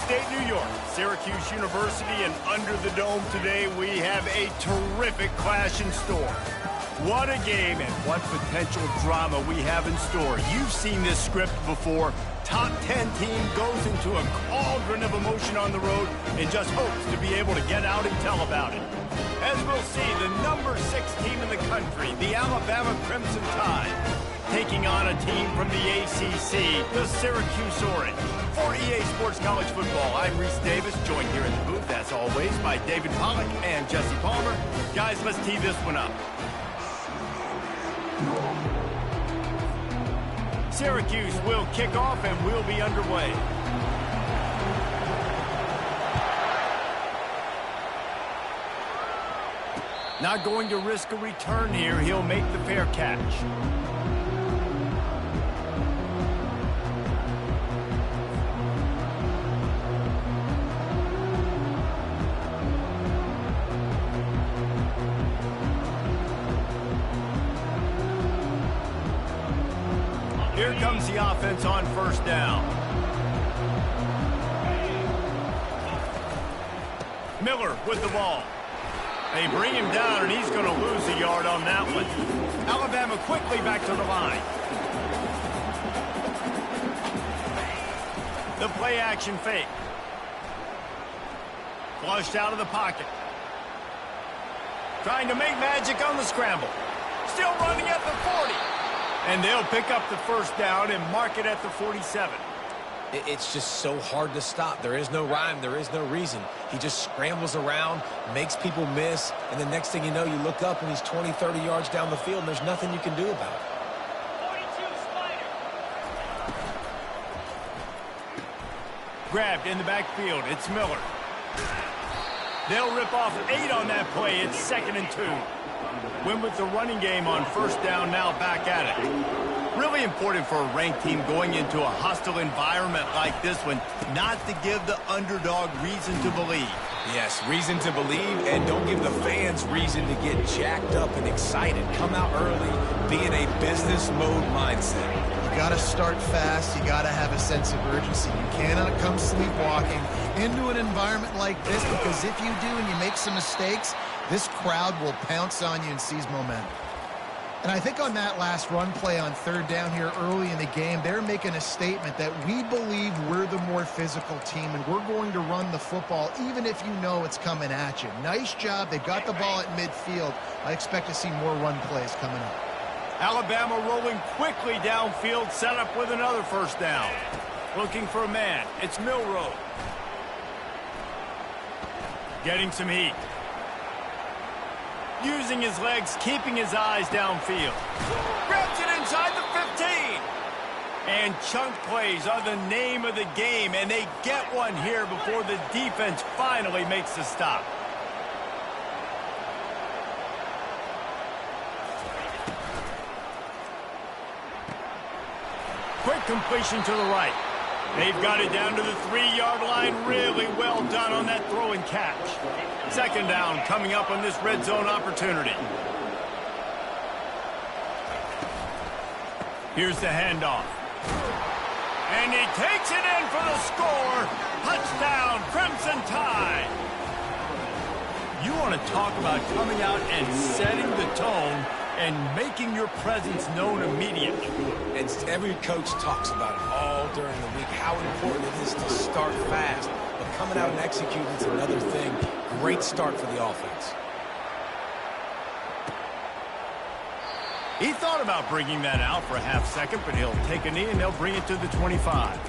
upstate New York, Syracuse University, and under the dome today, we have a terrific clash in store. What a game and what potential drama we have in store. You've seen this script before. Top 10 team goes into a cauldron of emotion on the road and just hopes to be able to get out and tell about it. As we'll see, the number 6 team in the country, the Alabama Crimson Tide, taking on a team from the ACC, the Syracuse Orange. For EA Sports College Football, I'm Reese Davis, joined here in the booth, as always, by David Pollack and Jesse Palmer. Guys, let's tee this one up. Syracuse will kick off and we'll be underway. Not going to risk a return here. He'll make the fair catch. Here comes the offense on first down. Miller with the ball. They bring him down, and he's going to lose a yard on that one. Alabama quickly back to the line. The play-action fake. Flushed out of the pocket. Trying to make magic on the scramble. Still running at the 40. And they'll pick up the first down and mark it at the 47. It's just so hard to stop. There is no rhyme. There is no reason. He just scrambles around, makes people miss, and the next thing you know, you look up and he's 20, 30 yards down the field, and there's nothing you can do about it. 42 Spider. Grabbed in the backfield. It's Miller. They'll rip off 8 on that play. It's 2nd and 2. Win with the running game on first down, now back at it. Really important for a ranked team going into a hostile environment like this one, not to give the underdog reason to believe. Yes, reason to believe, and don't give the fans reason to get jacked up and excited. Come out early, be in a business mode mindset. You got to start fast. You got to have a sense of urgency. You cannot come sleepwalking into an environment like this, because if you do and you make some mistakes, this crowd will pounce on you and seize momentum. And I think on that last run play on third down here early in the game, they're making a statement that we believe we're the more physical team and we're going to run the football even if you know it's coming at you. Nice job. They got the ball at midfield. I expect to see more run plays coming up. Alabama rolling quickly downfield, set up with another first down. Looking for a man. It's Milroe. Getting some heat. Using his legs, keeping his eyes downfield. Grabs it inside the 15. And chunk plays are the name of the game, and they get one here before the defense finally makes the stop. Quick completion to the right. They've got it down to the 3-yard line. Really well done on that throw and catch. 2nd down coming up on this red zone opportunity. Here's the handoff. And he takes it in for the score. Touchdown, Crimson Tide. You want to talk about coming out and setting the tone and making your presence known immediately. And every coach talks about it all during the week, how important it is to start fast. But coming out and executing is another thing. Great start for the offense. He thought about bringing that out for a half second, but he'll take a knee and they'll bring it to the 25.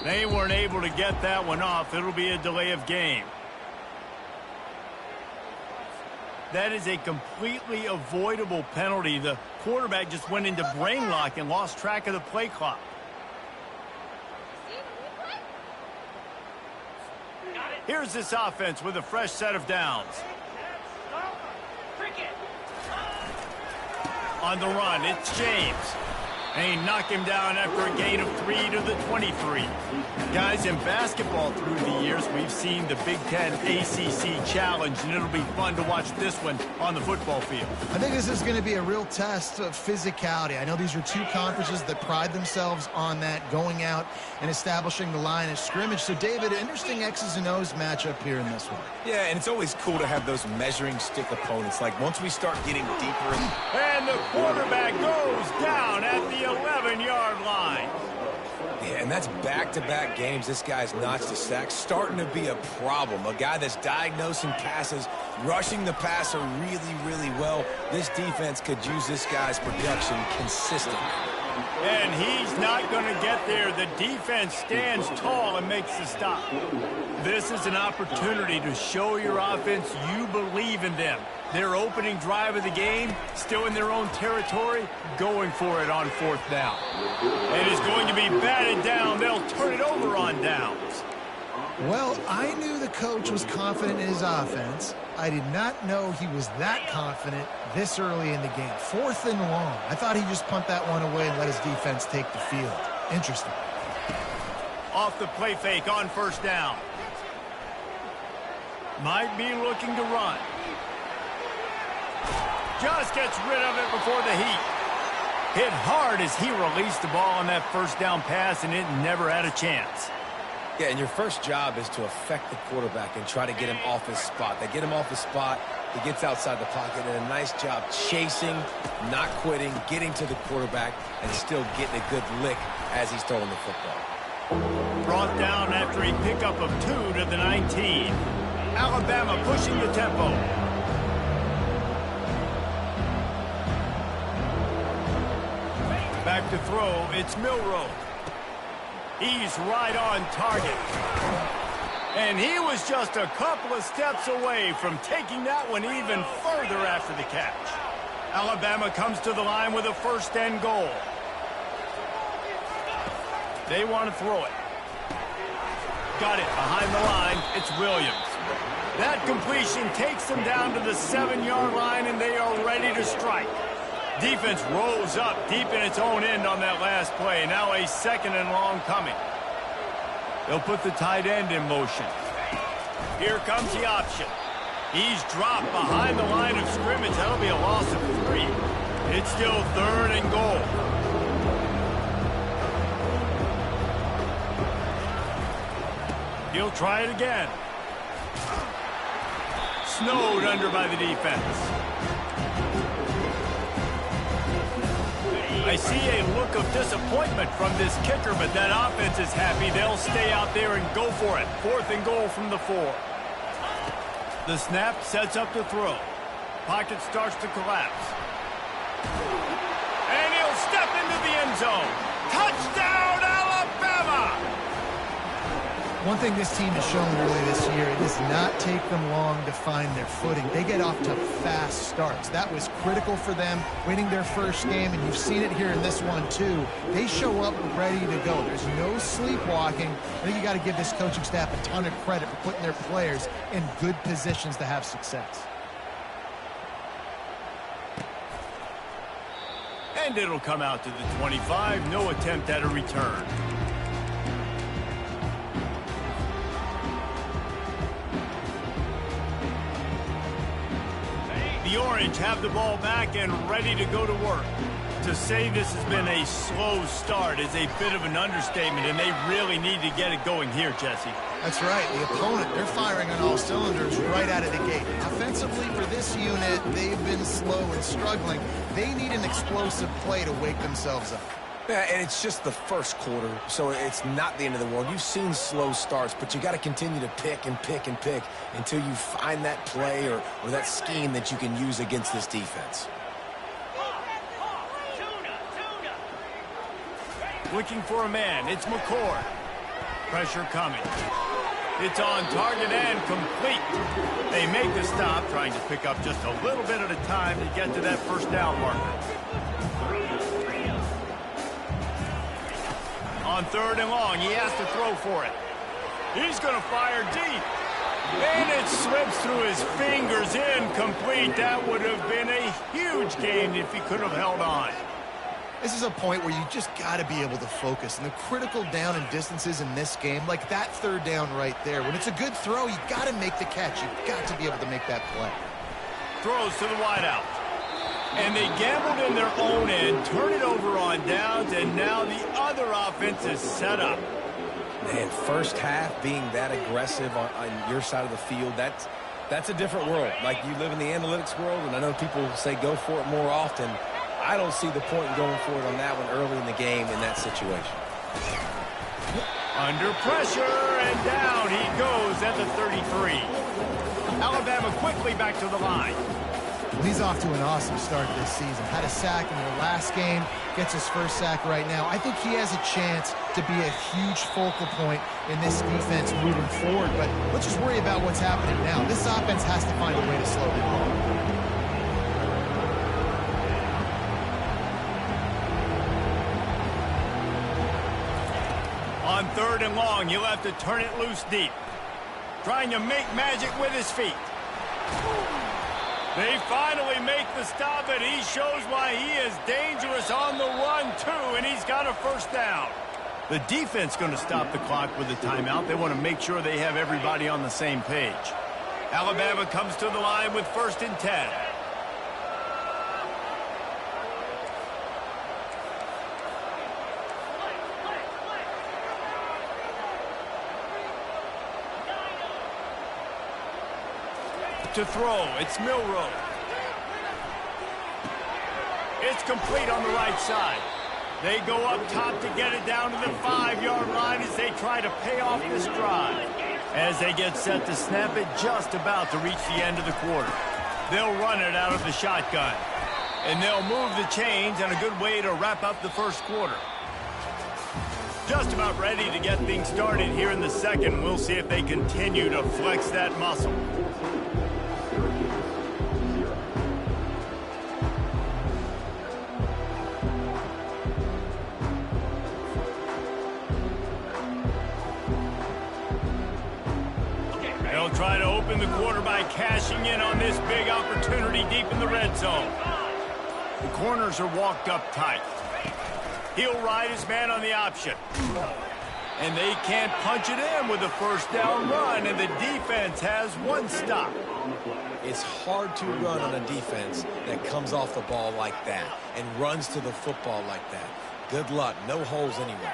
They weren't able to get that one off. It'll be a delay of game. That is a completely avoidable penalty. The quarterback just went into brain lock and lost track of the play clock. Here's this offense with a fresh set of downs. On the run, it's James. And he knocked him down after a gain of 3 to the 23. Guys, in basketball through the years, we've seen the Big Ten ACC Challenge, and it'll be fun to watch this one on the football field. I think this is going to be a real test of physicality. I know these are two conferences that pride themselves on that, going out and establishing the line of scrimmage. So, David, interesting X's and O's matchup here in this one. Yeah, and it's always cool to have those measuring stick opponents. Like, once we start getting deeper in... And the quarterback goes down at the 11-yard line. Yeah, and that's back-to-back games this guy's notched a sack. Starting to be a problem. A guy that's diagnosing passes, rushing the passer really, really well. This defense could use this guy's production consistently. And he's not going to get there. The defense stands tall and makes the stop. This is an opportunity to show your offense you believe in them. Their opening drive of the game, still in their own territory, going for it on 4th down. And it's going to be batted down. They'll turn it over on downs. Well, I knew the coach was confident in his offense. I did not know he was that confident this early in the game. 4th and long. I thought he'd just punt that one away and let his defense take the field. Interesting. Off the play fake on 1st down. Might be looking to run. Just gets rid of it before the heat. Hit hard as he released the ball on that 1st down pass, and it never had a chance. Yeah, and your first job is to affect the quarterback and try to get him off his spot. They get him off his spot, he gets outside the pocket, and a nice job chasing, not quitting, getting to the quarterback, and still getting a good lick as he's throwing the football. Brought down after a pickup of 2 to the 19. Alabama pushing the tempo. Back to throw, it's Milroe. He's right on target. And he was just a couple of steps away from taking that one even further after the catch. Alabama comes to the line with a 1st and goal. They want to throw it. Got it behind the line. It's Williams. That completion takes them down to the 7-yard line, and they are ready to strike. Defense rolls up deep in its own end on that last play. Now a 2nd and long coming. They'll put the tight end in motion. Here comes the option. He's dropped behind the line of scrimmage. That'll be a loss of 3. It's still 3rd and goal. He'll try it again. Snowed under by the defense. I see a look of disappointment from this kicker, but that offense is happy. They'll stay out there and go for it. 4th and goal from the 4. The snap sets up the throw. Pocket starts to collapse. And he'll step into the end zone. Touchdown, Alabama! One thing this team has shown early this year, it does not take them long to find their footing. They get off to fast starts. That was critical for them, winning their first game, and you've seen it here in this one too. They show up ready to go. There's no sleepwalking. I think you got to give this coaching staff a ton of credit for putting their players in good positions to have success. And it'll come out to the 25. No attempt at a return. The Orange have the ball back and ready to go to work. To say this has been a slow start is a bit of an understatement, and they really need to get it going here, Jesse. That's right. The opponent, they're firing on all cylinders right out of the gate. Offensively, for this unit, they've been slow and struggling. They need an explosive play to wake themselves up. Yeah, and it's just the first quarter, so it's not the end of the world. You've seen slow starts, but you got to continue to pick and pick and pick until you find that play or that scheme that you can use against this defense. Looking for a man. It's McCord. Pressure coming. It's on target and complete. They make the stop, trying to pick up just a little bit at a time to get to that 1st down marker. On 3rd and long, he has to throw for it. He's going to fire deep. And it slips through his fingers, incomplete. That would have been a huge gain if he could have held on. This is a point where you just got to be able to focus. And the critical down and distances in this game, like that third down right there, when it's a good throw, you got to make the catch. You've got to be able to make that play. Throws to the wideout. And they gambled in their own end, turn it over on downs, and now the other offense is set up. Man, first half being that aggressive on your side of the field, that's a different world. Like, you live in the analytics world, and I know people say go for it more often. I don't see the point in going for it on that one early in the game in that situation. Under pressure, and down he goes at the 33. Alabama quickly back to the line. He's off to an awesome start this season. Had a sack in their last game, gets his first sack right now. I think he has a chance to be a huge focal point in this defense moving forward, but let's just worry about what's happening now. This offense has to find a way to slow him. On 3rd and long, he'll have to turn it loose deep. Trying to make magic with his feet. They finally make the stop, and he shows why he is dangerous on the run, too, and he's got a first down. The defense going to stop the clock with a timeout. They want to make sure they have everybody on the same page. Alabama comes to the line with 1st and 10. To throw, it's Milroe. It's complete on the right side. They go up top to get it down to the 5-yard line as they try to pay off this drive. As they get set to snap it, just about to reach the end of the quarter. They'll run it out of the shotgun. And they'll move the chains, and a good way to wrap up the first quarter. Just about ready to get things started here in the second. We'll see if they continue to flex that muscle. They'll try to open the quarter by cashing in on this big opportunity deep in the red zone. The corners are walked up tight. He'll ride his man on the option. And they can't punch it in with a first down run, and the defense has one stop. It's hard to run on a defense that comes off the ball like that and runs to the football like that. Good luck. No holes anywhere.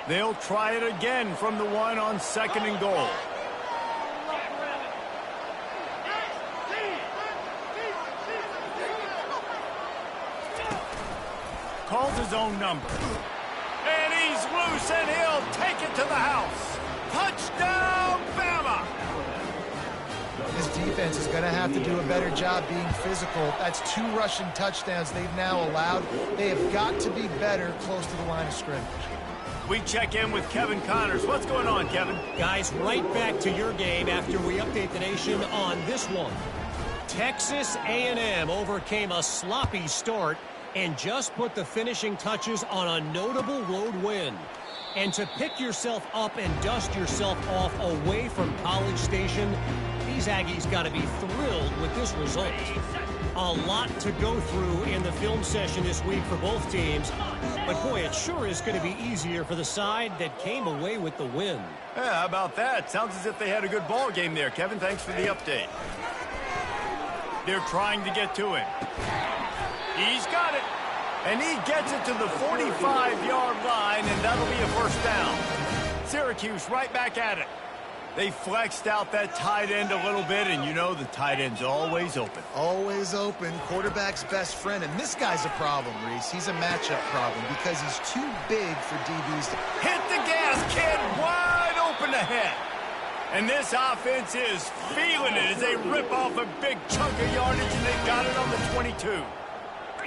They'll try it again from the one on 2nd and goal. Calls his own number. And he's loose, and he'll take it to the house. Touchdown, Bama! This defense is going to have to do a better job being physical. That's 2 rushing touchdowns they've now allowed. They have got to be better close to the line of scrimmage. We check in with Kevin Connors. What's going on, Kevin? Guys, right back to your game after we update the nation on this one. Texas A&M overcame a sloppy start and just put the finishing touches on a notable road win. And to pick yourself up and dust yourself off away from College Station, these Aggies got to be thrilled with this result. A lot to go through in the film session this week for both teams. But, boy, it sure is going to be easier for the side that came away with the win. Yeah, how about that? Sounds as if they had a good ball game there, Kevin. Thanks for the update. They're trying to get to him. He's got it. And he gets it to the 45-yard line, and that'll be a first down. Syracuse right back at it. They flexed out that tight end a little bit, and you know the tight end's always open. Always open, quarterback's best friend. And this guy's a problem, Reese. He's a matchup problem because he's too big for DBs to hit the gas, kid, wide open ahead. And this offense is feeling it as they rip off a big chunk of yardage, and they got it on the 22.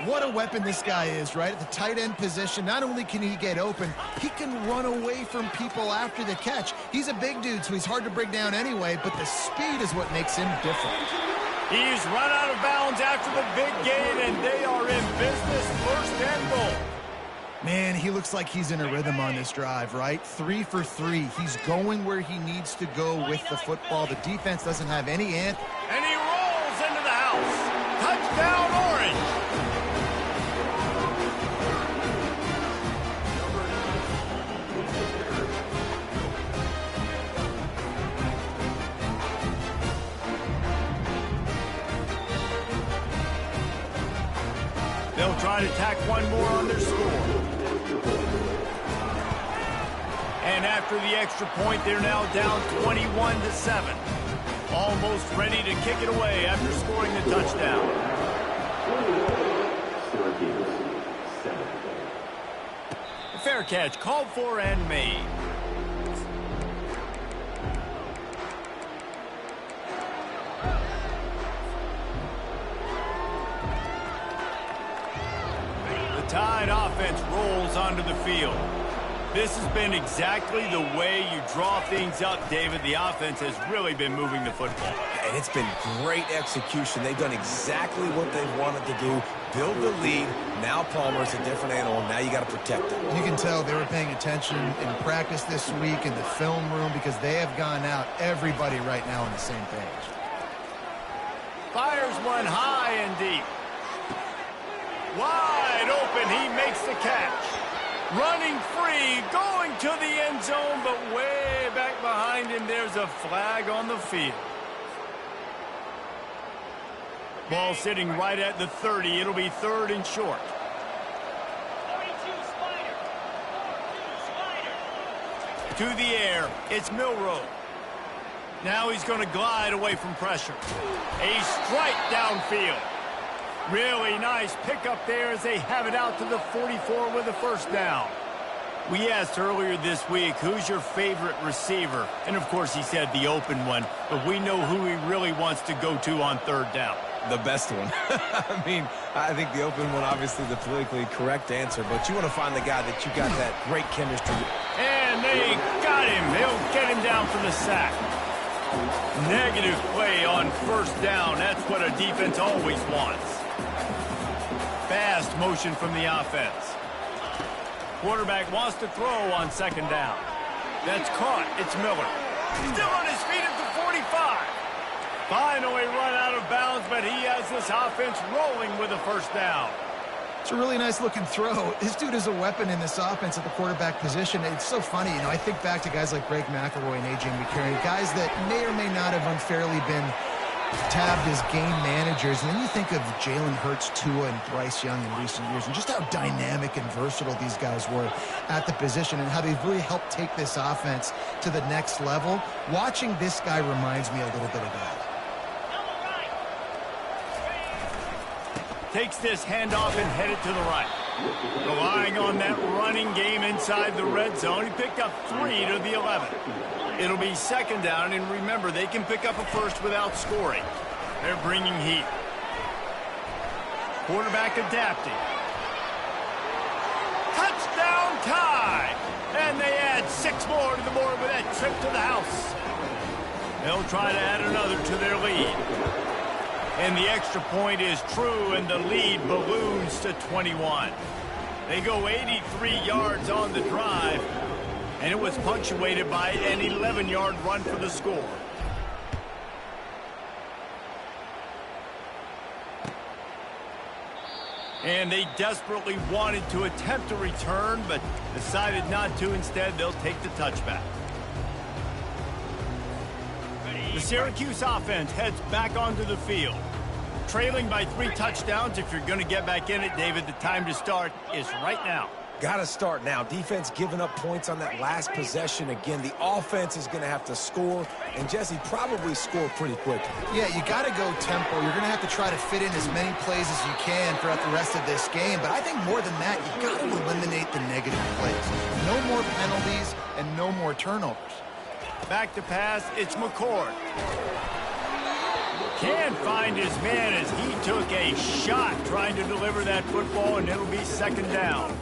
What a weapon this guy is, right? At the tight end position, not only can he get open, he can run away from people after the catch. He's a big dude, so he's hard to bring down anyway, but the speed is what makes him different. He's run out of bounds after the big gain, and they are in business, first and goal. Man, he looks like he's in a rhythm on this drive, right? 3 for 3. He's going where he needs to go with the football. The defense doesn't have any answer. And he rolls into the house. Touchdown, Orange. They'll try to tack one more on their score. And after the extra point, they're now down 21-7. Almost ready to kick it away after scoring the touchdown. Fair catch called for and made. The Tide offense rolls onto the field. This has been exactly the way you draw things up, David. The offense has really been moving the football. And it's been great execution. They've done exactly what they've wanted to do. Build the lead. Now Palmer's a different animal. Now you got to protect him. You can tell they were paying attention in practice this week in the film room because they have gone out, everybody right now on the same page. Fires one high and deep. Wide open, he makes the catch. Running free, going to the end zone, but way back behind him, there's a flag on the field. Ball sitting right at the 30. It'll be third and short. 42 Spider. To the air, it's Milroe. Now he's going to glide away from pressure. A strike downfield. Really nice pickup there as they have it out to the 44 with a first down. We asked earlier this week, who's your favorite receiver? And, of course, he said the open one, but we know who he really wants to go to on third down. The best one. I mean, I think the open one, obviously the politically correct answer, but you want to find the guy that you got that great chemistry with. And they got him. They'll get him down for the sack. Negative play on first down. That's what a defense always wants. Fast motion from the offense. Quarterback wants to throw on second down. That's caught. It's Miller. Still on his feet at the 45. Finally run out of bounds, but he has this offense rolling with a first down. It's a really nice-looking throw. This dude is a weapon in this offense at the quarterback position. It's so funny, I think back to guys like Greg McElroy and A.J. McCarron, guys that may or may not have unfairly been tabbed as game managers. And then you think of Jalen Hurts, Tua, and Bryce Young in recent years, and just how dynamic and versatile these guys were at the position and how they've really helped take this offense to the next level. Watching this guy reminds me a little bit of that. Takes this handoff and headed to the right. Relying on that running game inside the red zone. He picked up 3 to the 11. It'll be second down, and remember, they can pick up a first without scoring. They're bringing heat. Quarterback adapting. Touchdown tie! And they add 6 more to the board with that trip to the house. They'll try to add another to their lead. And the extra point is true, and the lead balloons to 21. They go 83 yards on the drive, and it was punctuated by an 11-yard run for the score. And they desperately wanted to attempt a return, but decided not to. Instead, they'll take the touchback. The Syracuse offense heads back onto the field. Trailing by 3 touchdowns. If you're going to get back in it, David, the time to start is right now. Got to start now. Defense giving up points on that last possession. Again, the offense is going to have to score, and Jesse probably score pretty quick. Yeah, you got to go tempo. You're going to have to try to fit in as many plays as you can throughout the rest of this game. But I think more than that, you got to eliminate the negative plays. No more penalties and no more turnovers. Back to pass, it's McCord. Can't find his man as he took a shot trying to deliver that football, and it'll be second down.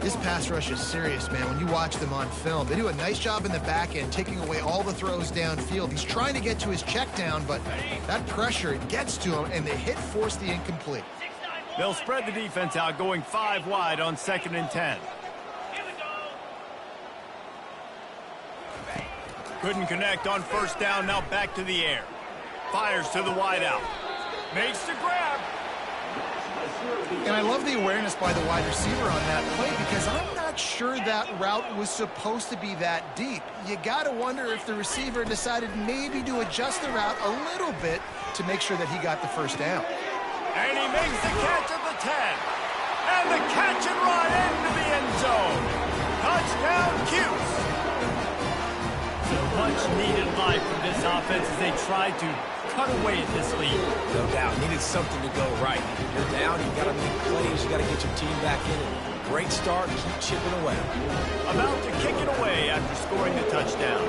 This pass rush is serious, man. When you watch them on film, they do a nice job in the back end, taking away all the throws downfield. He's trying to get to his check down, but that pressure gets to him, and the hit forced the incomplete. They'll spread the defense out, going 5 wide on 2nd and 10. Couldn't connect on first down, now back to the air. Fires to the wideout. Makes the grab. And I love the awareness by the wide receiver on that play because I'm not sure that route was supposed to be that deep. You got to wonder if the receiver decided maybe to adjust the route a little bit to make sure that he got the first down. And he makes the catch at the 10. And the catch and run into the end zone. Touchdown, Cuse. So much needed life from this offense as they tried to cut away at this lead. No doubt. Needed something to go right. You're down. You've got to make plays. You've got to get your team back in it. Great start. Keep chipping away. About to kick it away after scoring the touchdown.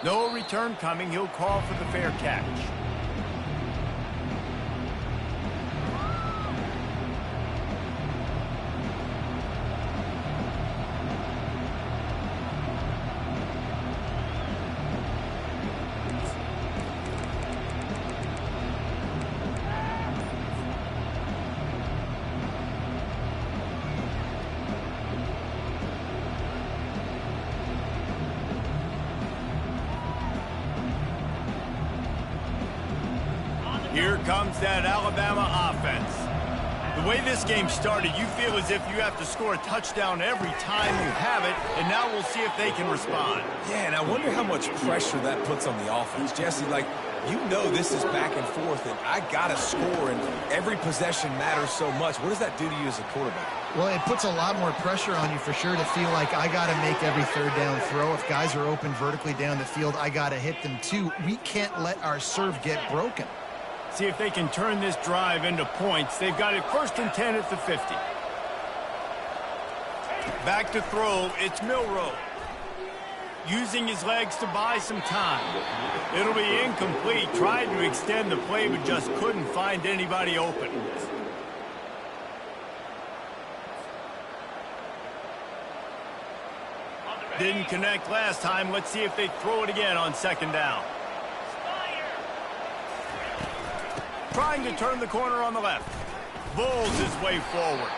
No return coming. He'll call for the fair catch. Here comes that Alabama offense. The way this game started, you feel as if you have to score a touchdown every time you have it, and now we'll see if they can respond. Yeah, and I wonder how much pressure that puts on the offense. Jesse, like, you know this is back and forth, and I got to score, and every possession matters so much. What does that do to you as a quarterback? Well, it puts a lot more pressure on you for sure to feel like I got to make every third down throw. If guys are open vertically down the field, I got to hit them too. We can't let our serve get broken. See if they can turn this drive into points. They've got it 1st and 10 at the 50. Back to throw, it's Milroe. Using his legs to buy some time. It'll be incomplete. Tried to extend the play, but just couldn't find anybody open. Didn't connect last time. Let's see if they throw it again on 2nd down. Trying to turn the corner on the left. Bulls his way forward.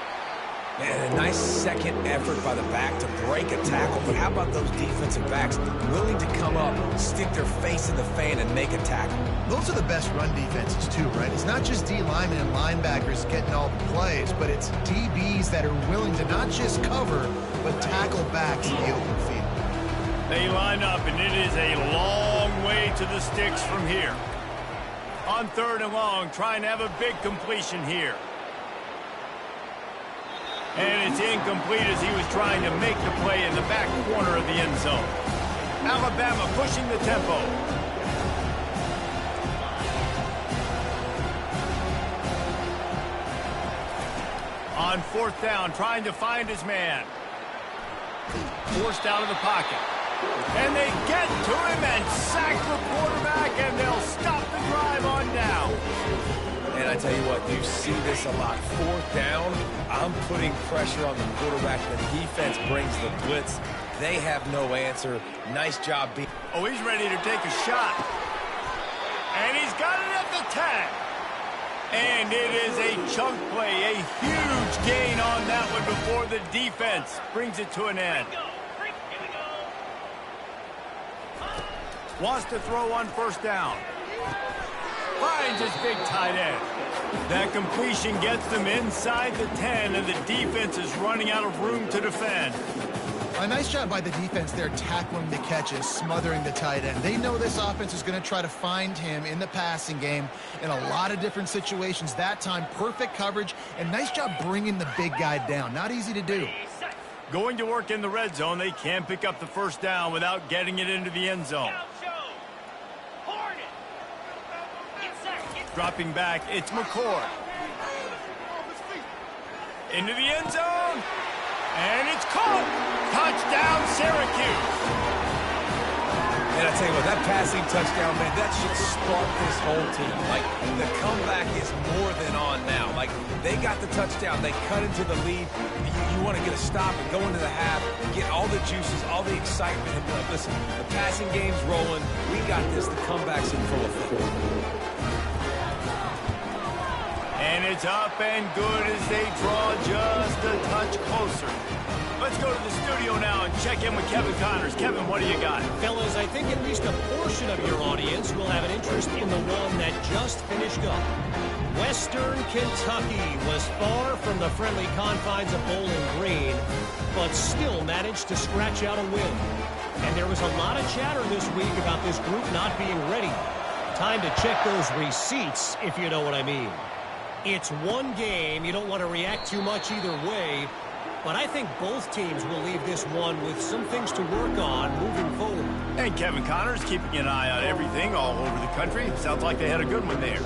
Man, a nice second effort by the back to break a tackle. But how about those defensive backs willing to come up, stick their face in the fan, and make a tackle? Those are the best run defenses too, right? It's not just D linemen and linebackers getting all the plays, but it's DBs that are willing to not just cover, but tackle backs in the open field. They line up, and it is a long way to the sticks from here. On 3rd and long, trying to have a big completion here. And it's incomplete as he was trying to make the play in the back corner of the end zone. Alabama pushing the tempo. On 4th down, trying to find his man. Forced out of the pocket. And they get to him and sack the quarterback, and they'll stop the drive on down. And I tell you what, you see this a lot. 4th down, I'm putting pressure on the quarterback. The defense brings the blitz. They have no answer. Nice job being... Oh, he's ready to take a shot. And he's got it at the 10. And it is a chunk play, a huge gain on that one before the defense brings it to an end. Wants to throw on 1st down. Finds his big tight end. That completion gets them inside the 10, and the defense is running out of room to defend. A nice job by the defense there, tackling the catches, smothering the tight end. They know this offense is going to try to find him in the passing game in a lot of different situations. That time, perfect coverage, and nice job bringing the big guy down. Not easy to do. Going to work in the red zone. They can't pick up the 1st down without getting it into the end zone. Dropping back, it's McCord. Into the end zone. And it's caught. Touchdown, Syracuse. And I tell you what, that passing touchdown, man, that should spark this whole team. Like, the comeback is more than on now. Like, they got the touchdown. They cut into the lead. You want to get a stop and go into the half, get all the juices, all the excitement, and be like, listen, the passing game's rolling. We got this. The comeback's in full effect. And it's up and good as they draw just a touch closer. Let's go to the studio now and check in with Kevin Connors. Kevin, what do you got? Fellas, I think at least a portion of your audience will have an interest in the one that just finished up. Western Kentucky was far from the friendly confines of Bowling Green, but still managed to scratch out a win. And there was a lot of chatter this week about this group not being ready. Time to check those receipts, if you know what I mean. It's one game. You don't want to react too much either way. But I think both teams will leave this one with some things to work on moving forward. And Kevin Connors keeping an eye on everything all over the country. Sounds like they had a good one there.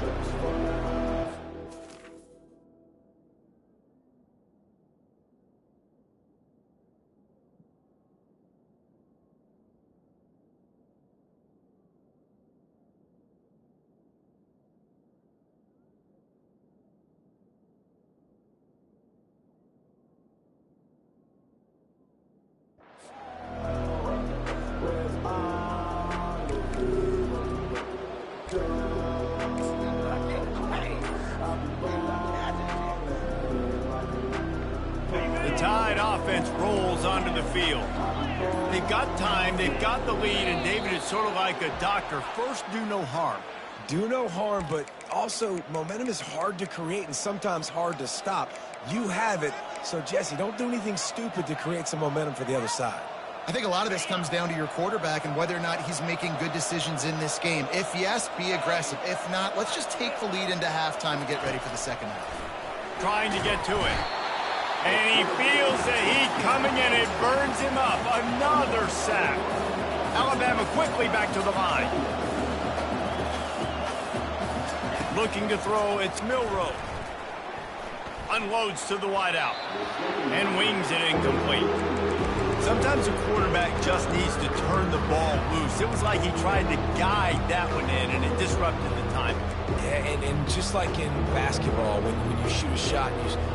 Tide offense rolls onto the field. They've got time, they've got the lead, and David is sort of like a doctor. First, do no harm. Do no harm, but also momentum is hard to create and sometimes hard to stop. You have it, so Jesse, don't do anything stupid to create some momentum for the other side. I think a lot of this comes down to your quarterback and whether or not he's making good decisions in this game. If yes, be aggressive. If not, let's just take the lead into halftime and get ready for the second half. Trying to get to it. And he feels the heat coming, and it burns him up. Another sack. Alabama quickly back to the line. Looking to throw, it's Milroe. Unloads to the wideout. And wings it incomplete. Sometimes a quarterback just needs to turn the ball loose. It was like he tried to guide that one in, and it disrupted the timing. Yeah, and just like in basketball, when you shoot a shot,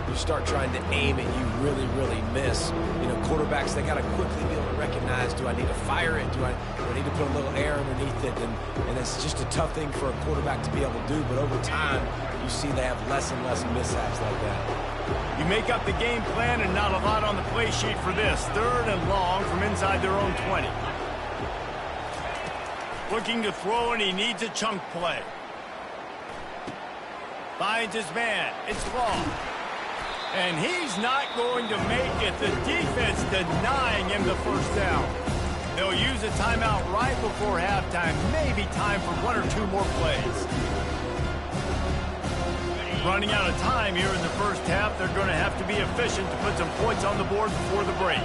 you start trying to aim it, you really, really miss. You know, quarterbacks, they got to quickly be able to recognize, do I need to fire it? Do I need to put a little air underneath it? And it's just a tough thing for a quarterback to be able to do, but over time, you see they have less and less mishaps like that. You make up the game plan and not a lot on the play sheet for this. 3rd and long from inside their own 20. Looking to throw, and he needs a chunk play. Finds his man. It's long. And he's not going to make it. The defense denying him the first down. They'll use a timeout right before halftime. Maybe time for 1 or 2 more plays. Running out of time here in the first half. They're going to have to be efficient to put some points on the board before the break.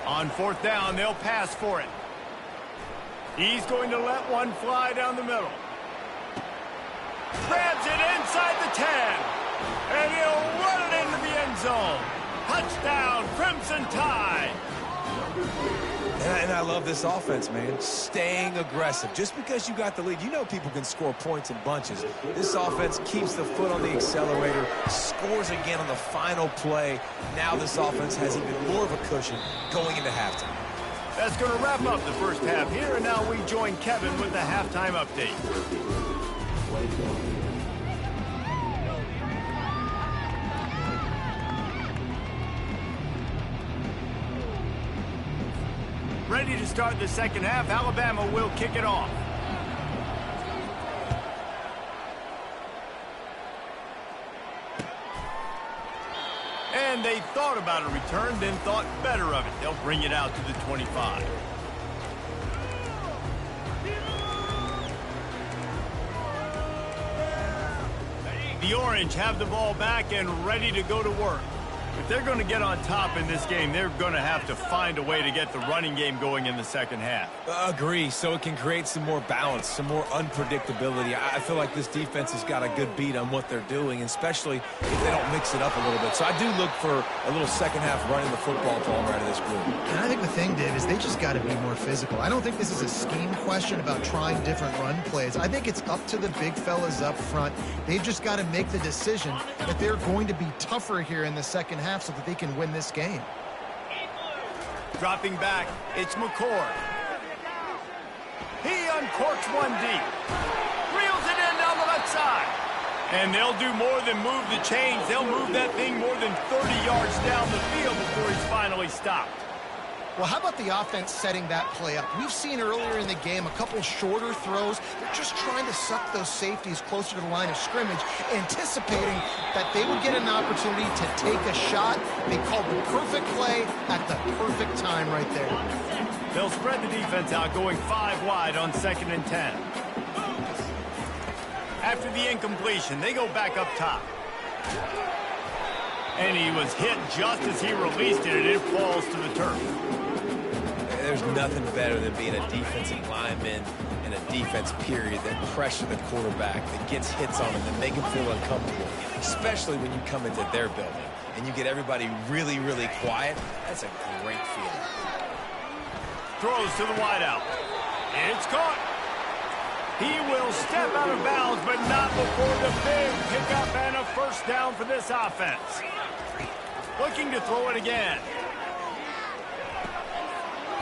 On 4th down, they'll pass for it. He's going to let one fly down the middle. Grabs it inside the 10. And he'll run it into the end zone. Touchdown, Crimson Tide. And I love this offense, man. Staying aggressive. Just because you got the lead, you know people can score points in bunches. This offense keeps the foot on the accelerator, scores again on the final play. Now this offense has even more of a cushion going into halftime. That's going to wrap up the first half here, and now we join Kevin with the halftime update. Ready to start the second half. Alabama will kick it off. And they thought about a return, then thought better of it. They'll bring it out to the 25. The Orange have the ball back and ready to go to work. If they're going to get on top in this game, they're going to have to find a way to get the running game going in the second half. Agree, so it can create some more balance, some more unpredictability. I feel like this defense has got a good beat on what they're doing, especially if they don't mix it up a little bit. So I do look for a little second half running the football ball right of this group. And I think the thing, Dave, is they just got to be more physical. I don't think this is a scheme question about trying different run plays. I think it's up to the big fellas up front. They've just got to make the decision that they're going to be tougher here in the second half so that they can win this game. Dropping back, it's McCord. He uncorks one deep. Reels it in down the left side. And they'll do more than move the chains. They'll move that thing more than 30 yards down the field before he's finally stopped. Well, how about the offense setting that play up? We've seen earlier in the game a couple shorter throws. They're just trying to suck those safeties closer to the line of scrimmage, anticipating that they would get an opportunity to take a shot. They called the perfect play at the perfect time right there. They'll spread the defense out, going 5 wide on 2nd and 10. After the incompletion, they go back up top. And he was hit just as he released it, and it falls to the turf. There's nothing better than being a defensive lineman in a defense period that pressure the quarterback, that gets hits on him, that make him feel uncomfortable, especially when you come into their building and you get everybody really, really quiet. That's a great feeling. Throws to the wideout. It's caught. He will step out of bounds, but not before the big pickup and a first down for this offense. Looking to throw it again.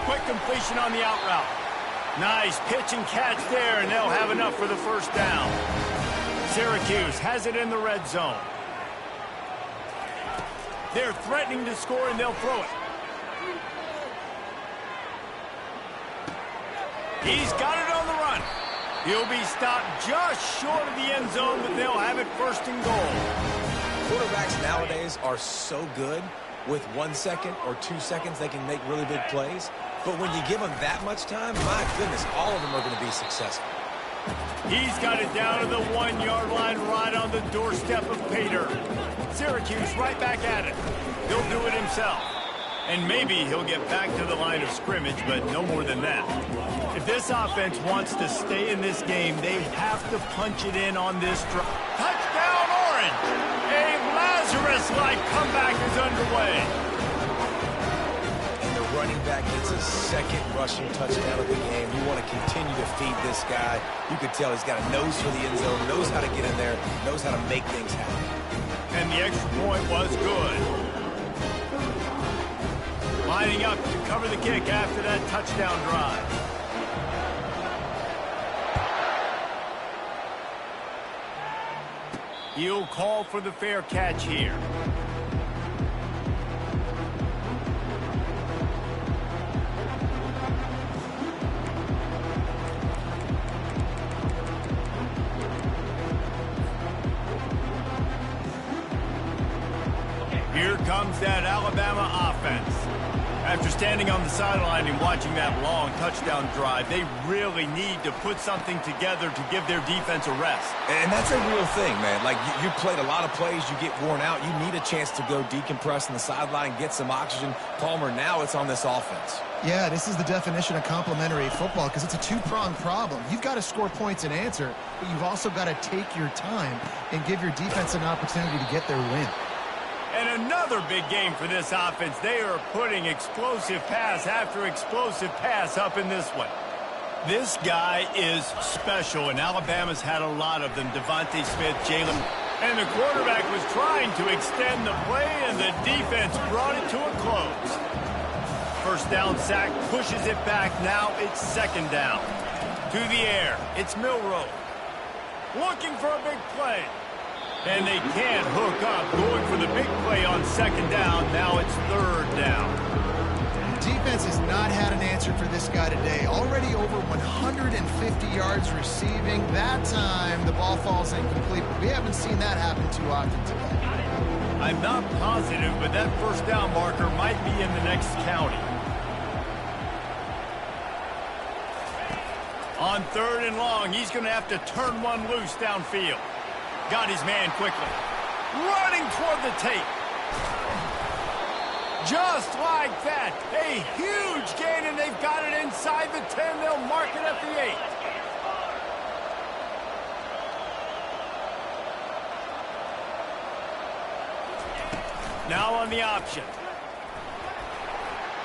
Quick completion on the out route. Nice pitch and catch there, and they'll have enough for the first down. Syracuse has it in the red zone. They're threatening to score, and they'll throw it. He's got it on the run. He'll be stopped just short of the end zone, but they'll have it first and goal. Quarterbacks nowadays are so good. With 1 second or 2 seconds, they can make really big plays. But when you give them that much time, my goodness, all of them are going to be successful. He's got it down to the 1-yard line right on the doorstep of Pater. Syracuse right back at it. He'll do it himself. And maybe he'll get back to the line of scrimmage, but no more than that. If this offense wants to stay in this game, they have to punch it in on this drive. Touchdown, Orange! A Lazarus-like comeback is underway. And the running back gets his second rushing touchdown of the game. You want to continue to feed this guy. You could tell he's got a nose for the end zone, knows how to get in there, knows how to make things happen. And the extra point was good. Lining up to cover the kick after that touchdown drive. He'll call for the fair catch here. Here comes that Alabama offense. After standing on the sideline and watching that long touchdown drive, they really need to put something together to give their defense a rest. And that's a real thing, man. Like, you played a lot of plays, you get worn out, you need a chance to go decompress on the sideline, get some oxygen. Palmer, now it's on this offense. Yeah, this is the definition of complementary football because it's a two-pronged problem. You've got to score points and answer, but you've also got to take your time and give your defense an opportunity to get their win. And another big game for this offense. They are putting explosive pass after explosive pass up in this one. This guy is special, and Alabama's had a lot of them. Devontae Smith, Jalen. And the quarterback was trying to extend the play, and the defense brought it to a close. First down sack, pushes it back. Now it's second down. To the air, it's Milroe. Looking for a big play. And they can't hook up, going for the big play on second down. Now it's third down. Defense has not had an answer for this guy today. Already over 150 yards receiving. That time, the ball falls incomplete. We haven't seen that happen too often today. I'm not positive, but that first down marker might be in the next county. On third and long, he's going to have to turn one loose downfield. Got his man quickly. Running toward the tape. Just like that. A huge gain, and they've got it inside the 10. They'll mark it at the 8. Now on the option.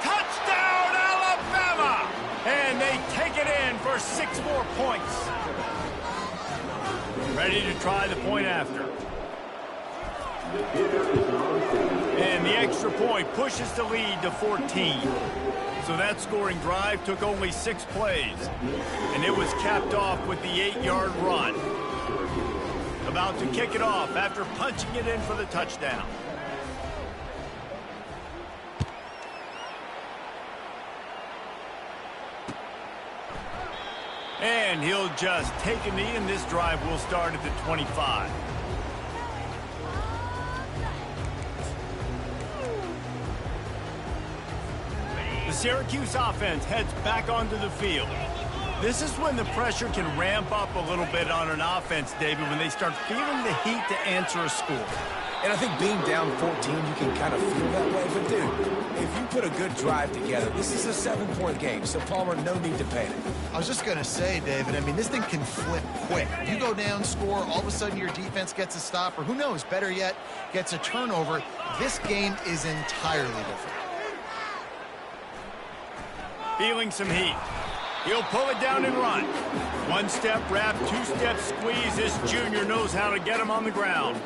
Touchdown, Alabama! And they take it in for 6 more points. Ready to try the point after. And the extra point pushes the lead to 14. So that scoring drive took only 6 plays. And it was capped off with the 8-yard run. About to kick it off after punching it in for the touchdown. And he'll just take a knee, and this drive will start at the 25. The Syracuse offense heads back onto the field. This is when the pressure can ramp up a little bit on an offense, David, when they start feeling the heat to answer a score. And I think being down 14, you can kind of feel that way. But, dude, if you put a good drive together, this is a 7-point game. So, Palmer, no need to panic. I was just going to say, David, I mean, this thing can flip quick. You go down, score, all of a sudden your defense gets a stop, or who knows, better yet, gets a turnover. This game is entirely different. Feeling some heat. He'll pull it down and run. 1-step wrap, 2-step squeeze. This junior knows how to get him on the ground.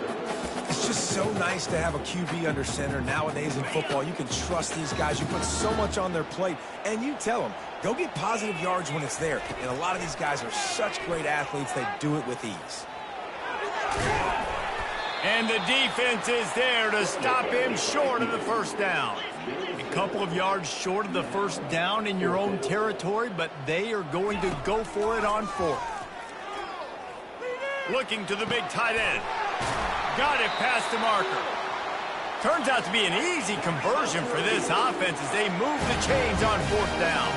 It's just so nice to have a QB under center. Nowadays in football, you can trust these guys. You put so much on their plate, and you tell them, go get positive yards when it's there. And a lot of these guys are such great athletes, they do it with ease. And the defense is there to stop him short of the first down. A couple of yards short of the first down in your own territory, but they are going to go for it on 4th. Looking to the big tight end. Got it past the marker. Turns out to be an easy conversion for this offense as they move the chains on 4th down.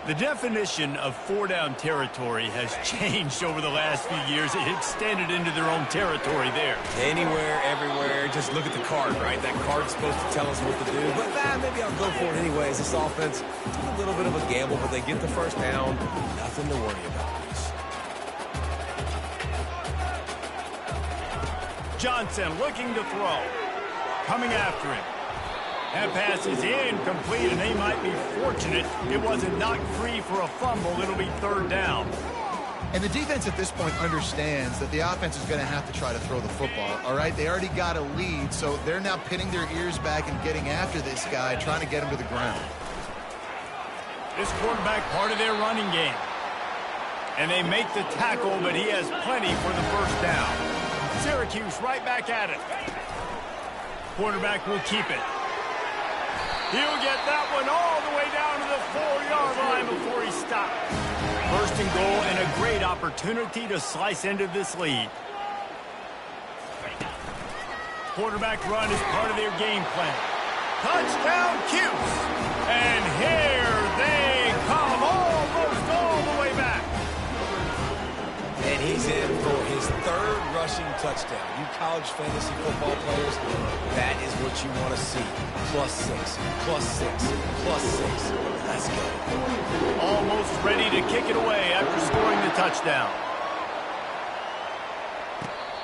The definition of 4-down territory has changed over the last few years. It extended into their own territory there. Anywhere, everywhere, just look at the card, right? That card's supposed to tell us what to do. But maybe I'll go for it anyways. This offense, a little bit of a gamble, but they get the first down. Nothing to worry about. Johnson looking to throw. Coming after him. That pass is incomplete, and they might be fortunate it wasn't knocked free for a fumble. It'll be 3rd down. And the defense at this point understands that the offense is going to have to try to throw the football, all right? They already got a lead, so they're now pinning their ears back and getting after this guy, trying to get him to the ground. This quarterback part of their running game. And they make the tackle, but he has plenty for the first down. Syracuse right back at it. Quarterback will keep it. He'll get that one all the way down to the 4-yard line before he stopped. 1st and goal, and a great opportunity to slice into this lead. Quarterback run is part of their game plan. Touchdown, Cuse! And here they come, almost all the way back. And he's in for his 3rd rushing touchdown. You college fantasy football players, that is what you want to see. +6, +6, +6. Let's go. Almost ready to kick it away after scoring the touchdown.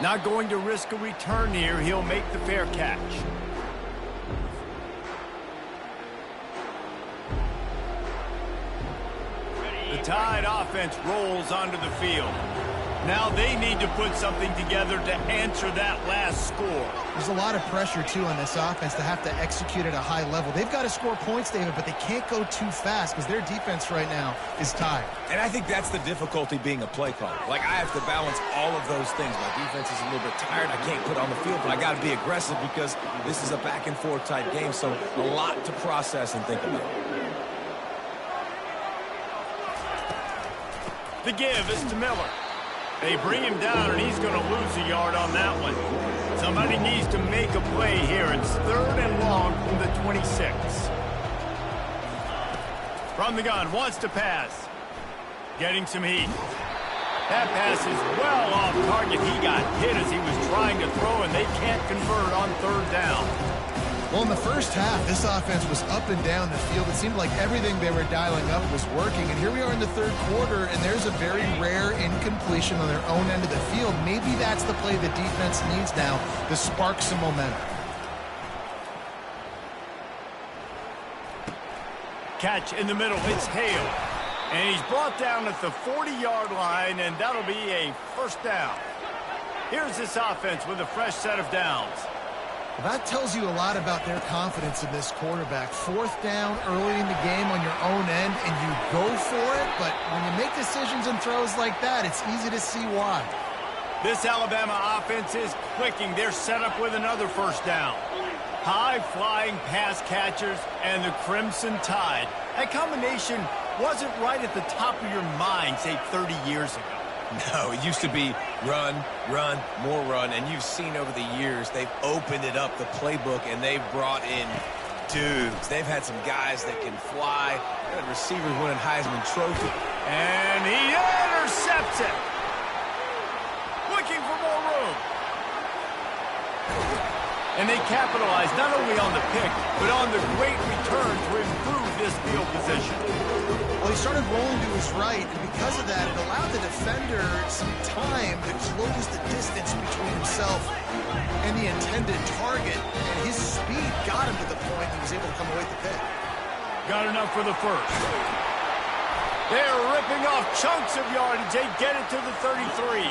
Not going to risk a return here. He'll make the fair catch. The Tide offense rolls onto the field. Now they need to put something together to answer that last score. There's a lot of pressure, too, on this offense to have to execute at a high level. They've got to score points, David, but they can't go too fast because their defense right now is tired. And I think that's the difficulty being a play caller. Like, I have to balance all of those things. My defense is a little bit tired. I can't put on the field, but I got to be aggressive because this is a back-and-forth type game, so a lot to process and think about. The give is to Miller. They bring him down, and he's going to lose a yard on that one. Somebody needs to make a play here. It's 3rd and long from the 26. From the gun, wants to pass. Getting some heat. That pass is well off target. He got hit as he was trying to throw, and they can't convert on 3rd down. Well, in the first half, this offense was up and down the field. It seemed like everything they were dialing up was working. And here we are in the third quarter, and there's a very rare incompletion on their own end of the field. Maybe that's the play the defense needs now to spark some momentum. Catch in the middle. It's Hale. And he's brought down at the 40-yard line, and that'll be a first down. Here's this offense with a fresh set of downs. Well, that tells you a lot about their confidence in this quarterback. Fourth down early in the game on your own end, and you go for it, but when you make decisions and throws like that, it's easy to see why. This Alabama offense is clicking. They're set up with another first down. High-flying pass catchers and the Crimson Tide. That combination wasn't right at the top of your mind, say, 30 years ago. No, it used to be run, run, more run, and you've seen over the years they've opened it up, the playbook, and they've brought in dudes. They've had some guys that can fly. They've had receivers winning Heisman Trophy. And he intercepts it. Looking for more room. And they capitalize not only on the pick, but on the great return to improve this field position. Well, he started rolling to his right, and because of that, it allowed the defender some time to close the distance between himself and the intended target, and his speed got him to the point he was able to come away with the pick. Got enough for the first. They're ripping off chunks of yardage. They get it to the 33.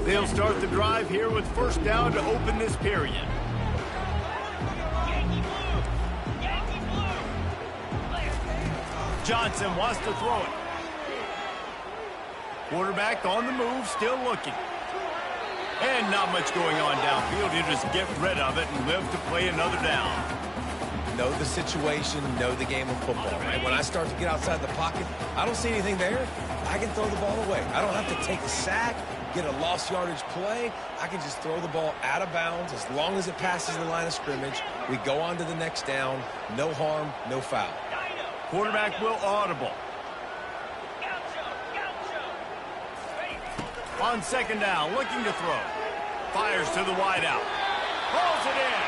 They'll start the drive here with first down to open this period. Johnson wants to throw it. Quarterback on the move, still looking. And not much going on downfield. You just get rid of it and live to play another down. Know the situation, know the game of football, right? When I start to get outside the pocket, I don't see anything there. I can throw the ball away. I don't have to take a sack, get a lost yardage play. I can just throw the ball out of bounds as long as it passes the line of scrimmage. We go on to the next down. No harm, no foul. Quarterback will audible. On second down, looking to throw. Fires to the wideout. Pulls it in.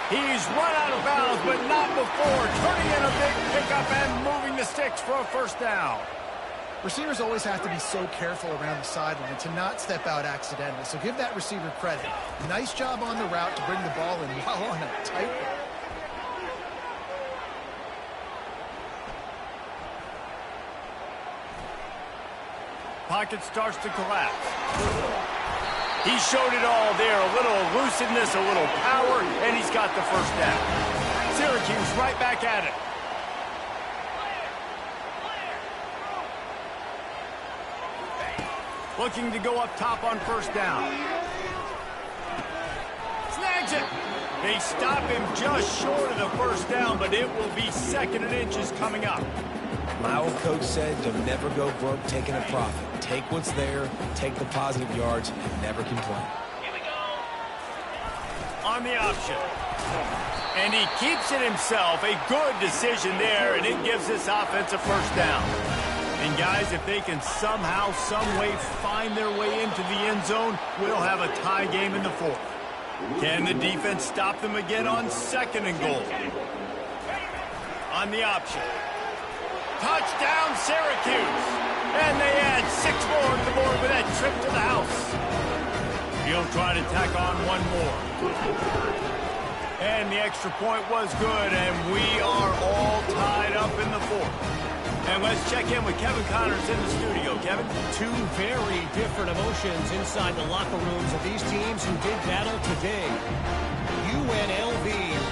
He's run out of bounds, but not before. Turning in a big pickup and moving the sticks for a first down. Receivers always have to be so careful around the sideline to not step out accidentally. So give that receiver credit. Nice job on the route to bring the ball in while on a tight route. Pocket starts to collapse. He showed it all there. A little elusiveness, a little power, and he's got the first down. Syracuse right back at it. Looking to go up top on first down. Snags it. They stop him just short of the first down, but it will be second and inches coming up. My old coach said, don't never go broke taking a profit. Take what's there, take the positive yards, and never complain. Here we go. On the option. And he keeps it himself. A good decision there, and it gives this offense a first down. And guys, if they can somehow, some way find their way into the end zone, we'll have a tie game in the fourth. Can the defense stop them again on second and goal? On the option. Touchdown, Syracuse. And they add 6 more to the board with that trip to the house. He'll try to tack on one more. And the extra point was good, and we are all tied up in the fourth. And let's check in with Kevin Connors in the studio. Kevin? Two very different emotions inside the locker rooms of these teams who did battle today. UNLV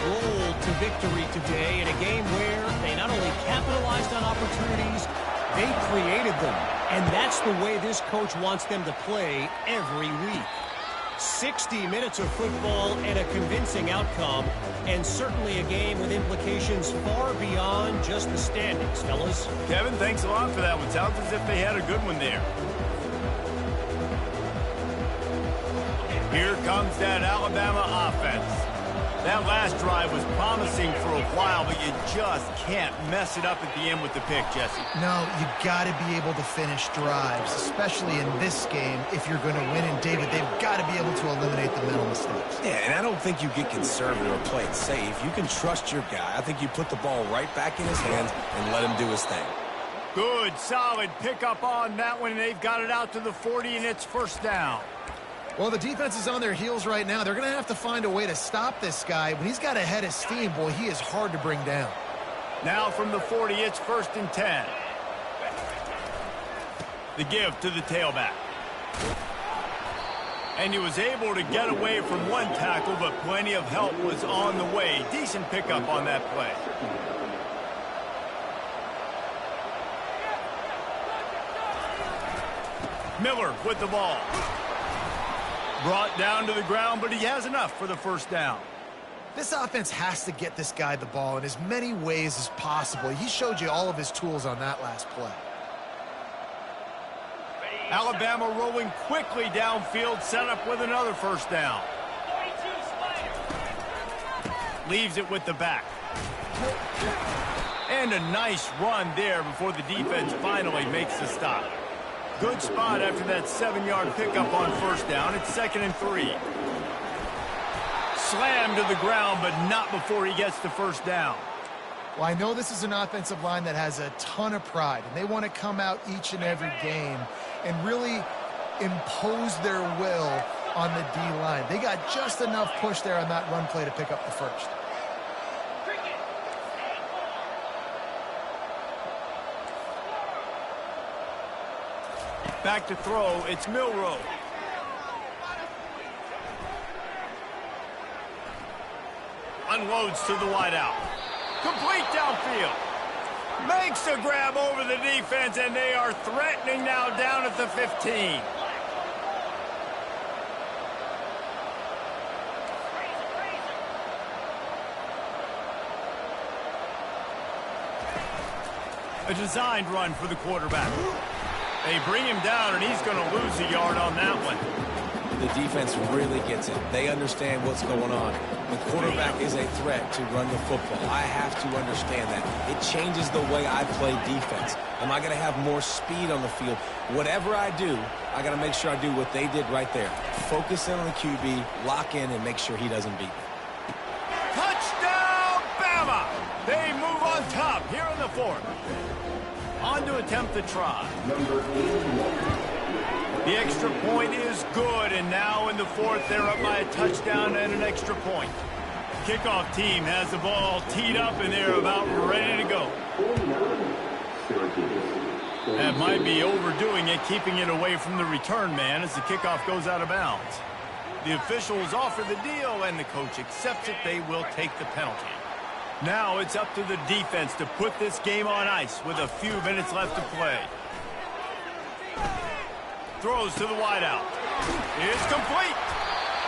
rolled to victory today in a game where they not only capitalized on opportunities, they created them. And that's the way this coach wants them to play every week. 60 minutes of football and a convincing outcome, and certainly a game with implications far beyond just the standings, fellas. Kevin, thanks a lot for that one. Sounds as if they had a good one there. Here comes that Alabama offense. That last drive was promising for a while, but you just can't mess it up at the end with the pick, Jesse. No, you got to be able to finish drives, especially in this game if you're going to win. And, David, they've got to be able to eliminate the mental mistakes. Yeah, and I don't think you get conservative or play it safe. You can trust your guy. I think you put the ball right back in his hands and let him do his thing. Good, solid pickup on that one. They've got it out to the 40, and it's first down. Well, the defense is on their heels right now. They're going to have to find a way to stop this guy. When he's got a head of steam, boy, he is hard to bring down. Now from the 40, it's 1st and 10. The give to the tailback. And he was able to get away from one tackle, but plenty of help was on the way. Decent pickup on that play. Miller with the ball. Brought down to the ground, but he has enough for the first down. This offense has to get this guy the ball in as many ways as possible. He showed you all of his tools on that last play. Alabama rolling quickly downfield, set up with another first down. Leaves it with the back. And a nice run there before the defense finally makes the stop. Good spot after that 7-yard pickup on first down. It's 2nd and 3. Slammed to the ground, but not before he gets the first down. Well, I know this is an offensive line that has a ton of pride, and they want to come out each and every game and really impose their will on the D-line. They got just enough push there on that run play to pick up the first. Back to throw, it's Milroe. Unloads to the wideout. Complete downfield. Makes a grab over the defense, and they are threatening now down at the 15. A designed run for the quarterback. They bring him down, and he's going to lose a yard on that one. The defense really gets it. They understand what's going on. The quarterback is a threat to run the football. I have to understand that. It changes the way I play defense. Am I going to have more speed on the field? Whatever I do, I got to make sure I do what they did right there. Focus in on the QB, lock in, and make sure he doesn't beat me. Touchdown, Bama! They move on top here in the 4th. On to attempt the try. The extra point is good, and now in the 4th, they're up by a touchdown and an extra point. Kickoff team has the ball teed up, and they're about ready to go. That might be overdoing it, keeping it away from the return man as the kickoff goes out of bounds. The officials offer the deal, and the coach accepts it. They will take the penalty. Now it's up to the defense to put this game on ice with a few minutes left to play. Throws to the wideout. It's complete.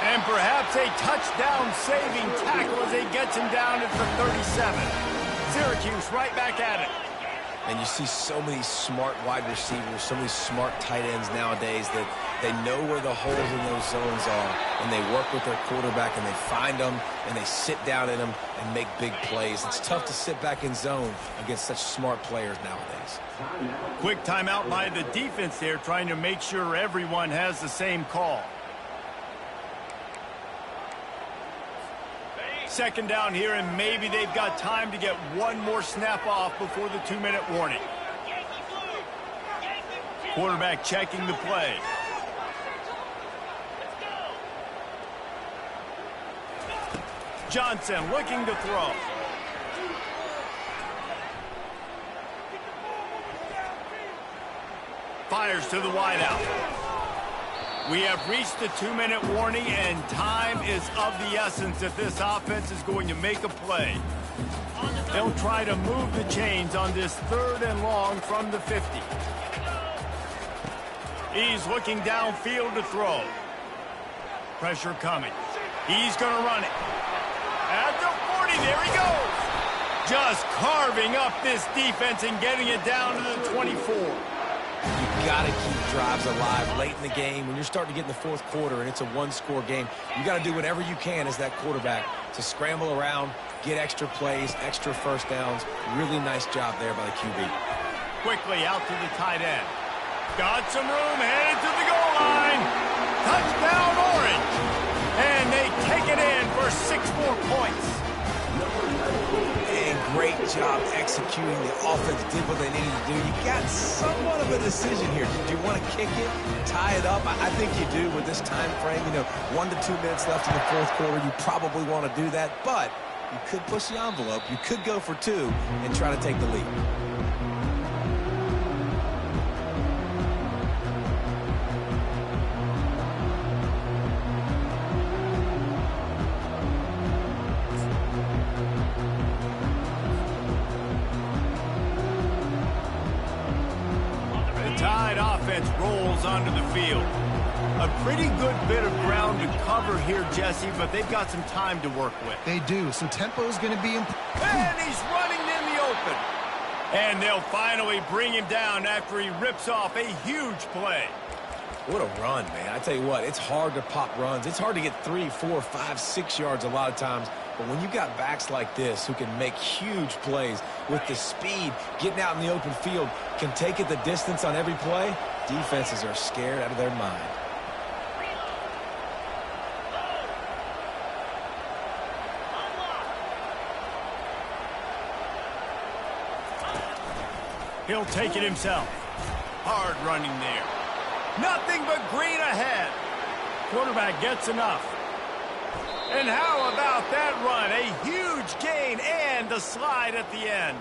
And perhaps a touchdown-saving tackle as he gets him down at the 37. Syracuse right back at it. And you see so many smart wide receivers, so many smart tight ends nowadays that they know where the holes in those zones are, and they work with their quarterback, and they find them, and they sit down in them and make big plays. It's tough to sit back in zone against such smart players nowadays. Quick timeout by the defense there, trying to make sure everyone has the same call. 2nd down here, and maybe they've got time to get one more snap off before the 2-minute warning. Quarterback checking the play. Johnson looking to throw. Fires to the wideout. We have reached the 2-minute warning, and time is of the essence if this offense is going to make a play. They'll try to move the chains on this 3rd and long from the 50. He's looking downfield to throw. Pressure coming. He's going to run it. At the 40, there he goes. Just carving up this defense and getting it down to the 24. You got to keep drives alive late in the game. When you're starting to get in the fourth quarter and it's a one-score game, you got to do whatever you can as that quarterback to scramble around, get extra plays, extra first downs. Really nice job there by the QB. Quickly out to the tight end. Got some room, headed to the goal line. Touchdown, Orange. And they take it in for 6 more points. And great job executing. The offense did what they needed to do. You got somewhat of a decision here. Do you want to kick it, tie it up? I think you do with this time frame. 1 to 2 minutes left in the fourth quarter. You probably want to do that, but you could push the envelope. You could go for 2 and try to take the lead. Rolls onto the field. A pretty good bit of ground to cover here, Jesse, but they've got some time to work with. They do, so tempo's going to be important. And he's running in the open. And they'll finally bring him down after he rips off a huge play. What a run, man. I tell you what, it's hard to pop runs. It's hard to get 3, 4, 5, 6 yards a lot of times. But when you got backs like this who can make huge plays with the speed, getting out in the open field, can take it the distance on every play, defenses are scared out of their mind. He'll take it himself. Hard running there. Nothing but green ahead. Quarterback gets enough. And how about that run? A huge gain and a slide at the end.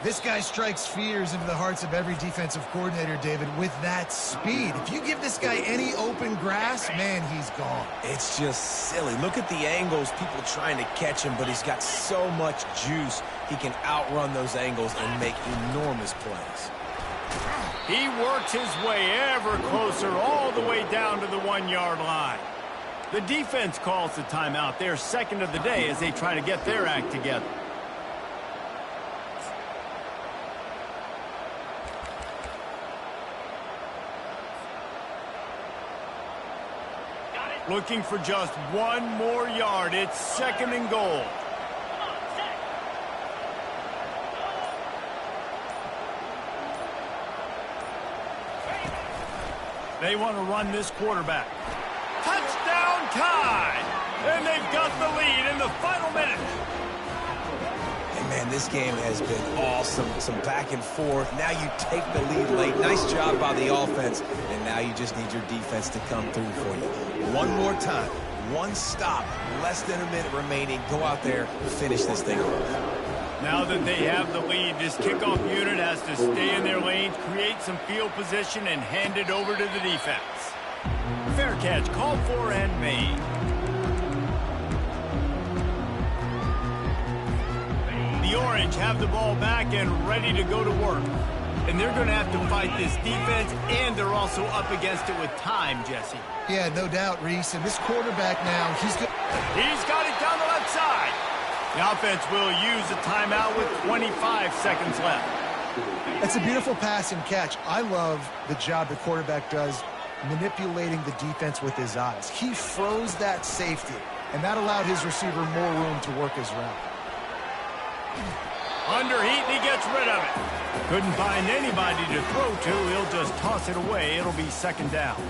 This guy strikes fears into the hearts of every defensive coordinator, David, with that speed. If you give this guy any open grass, man, he's gone. It's just silly. Look at the angles, people trying to catch him, but he's got so much juice. He can outrun those angles and make enormous plays. He works his way ever closer all the way down to the 1-yard line. The defense calls the timeout. Their second of the day as they try to get their act together. Looking for just 1 more yard. It's 2nd and goal. They want to run this quarterback. Touchdown tie! And they've got the lead in the final minute. And man, this game has been awesome. Some back and forth. Now you take the lead late. Nice job by the offense. And now you just need your defense to come through for you. One more time. 1 stop. Less than a minute remaining. Go out there and finish this thing off. Now that they have the lead, this kickoff unit has to stay in their lanes, create some field position, and hand it over to the defense. Fair catch, called for and made. The Orange have the ball back and ready to go to work. And they're going to have to fight this defense, and they're also up against it with time, Jesse. Yeah, no doubt, Reese. And this quarterback now, he's got it down the left side. The offense will use a timeout with 25 seconds left. That's a beautiful pass and catch. I love the job the quarterback does manipulating the defense with his eyes. He froze that safety, and that allowed his receiver more room to work his route. Under heat, and he gets rid of it. Couldn't find anybody to throw to. He'll just toss it away. It'll be 2nd down.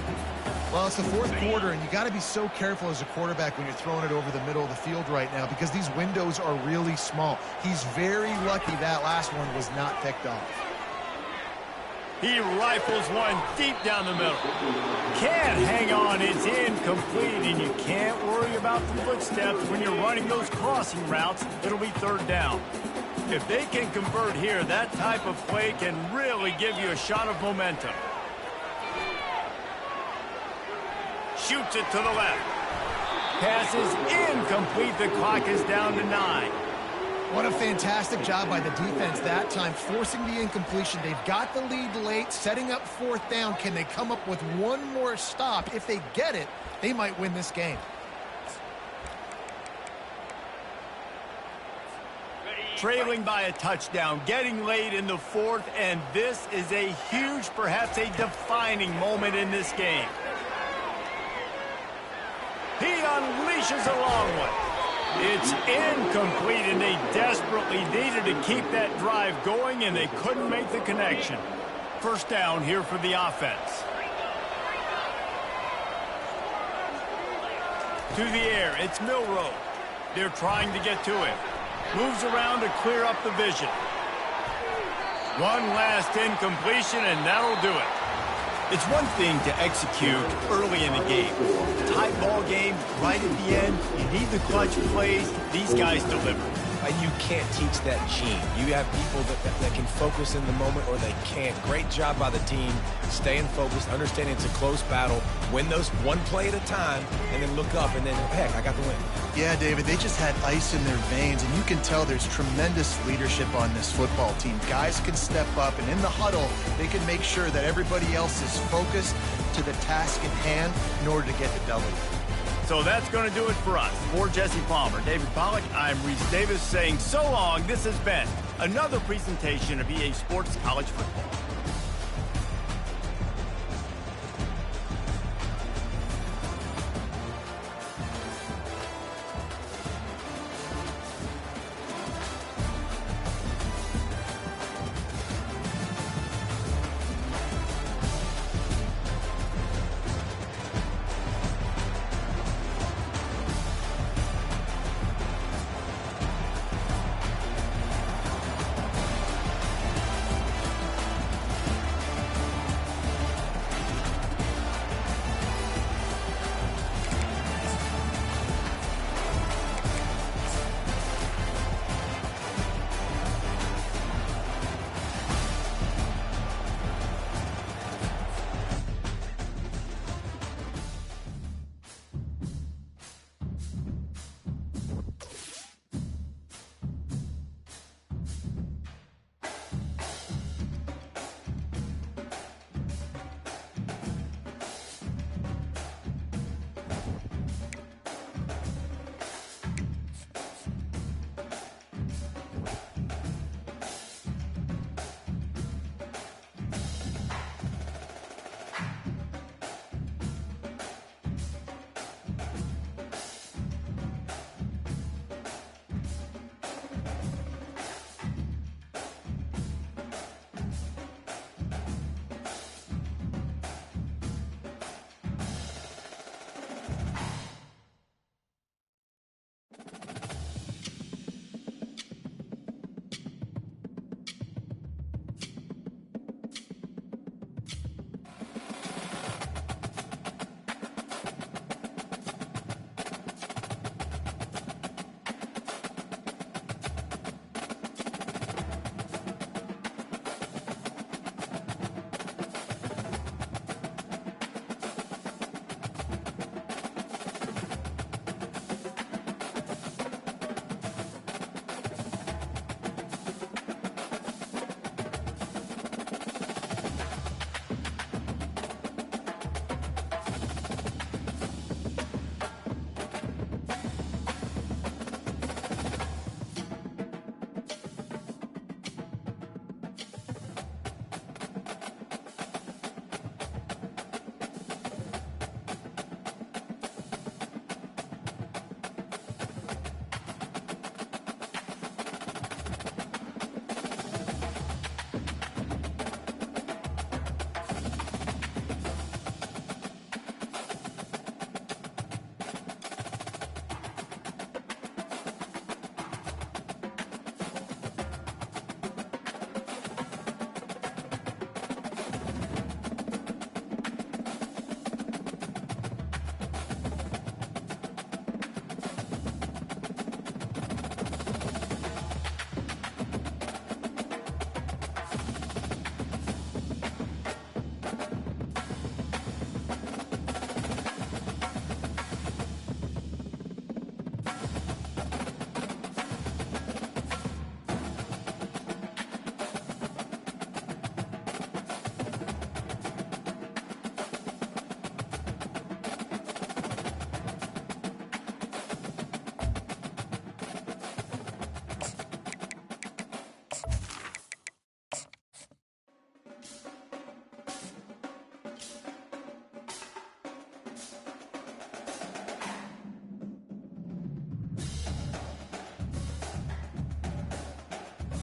Well, it's the fourth quarter, and you got to be so careful as a quarterback when you're throwing it over the middle of the field right now because these windows are really small. He's very lucky that last one was not picked off. He rifles one deep down the middle. Can't hang on. It's incomplete, and you can't worry about the footsteps when you're running those crossing routes. It'll be 3rd down. If they can convert here, that type of play can really give you a shot of momentum. Shoots it to the left. Pass is incomplete. The clock is down to 9. What a fantastic job by the defense that time, forcing the incompletion. They've got the lead late, setting up 4th down. Can they come up with one more stop? If they get it, they might win this game. Trailing by a touchdown, getting late in the fourth, and this is a huge, perhaps a defining moment in this game. He unleashes a long one. It's incomplete, and they desperately needed to keep that drive going, and they couldn't make the connection. First down here for the offense. To the air, it's Milroe. They're trying to get to him. Moves around to clear up the vision. One last incompletion, and that'll do it. It's one thing to execute early in the game. Tight ball game, right at the end, you need the clutch plays. These guys deliver. And you can't teach that gene. You have people that can focus in the moment or they can't. Great job by the team, staying focused, understanding it's a close battle, win those one play at a time, and then look up, and then, heck, I got the win. Yeah, David, they just had ice in their veins, and you can tell there's tremendous leadership on this football team. Guys can step up, and in the huddle, they can make sure that everybody else is focused to the task at hand in order to get the W. So that's going to do it for us. For Jesse Palmer, David Pollack, I'm Reese Davis saying so long. This has been another presentation of EA Sports College Football.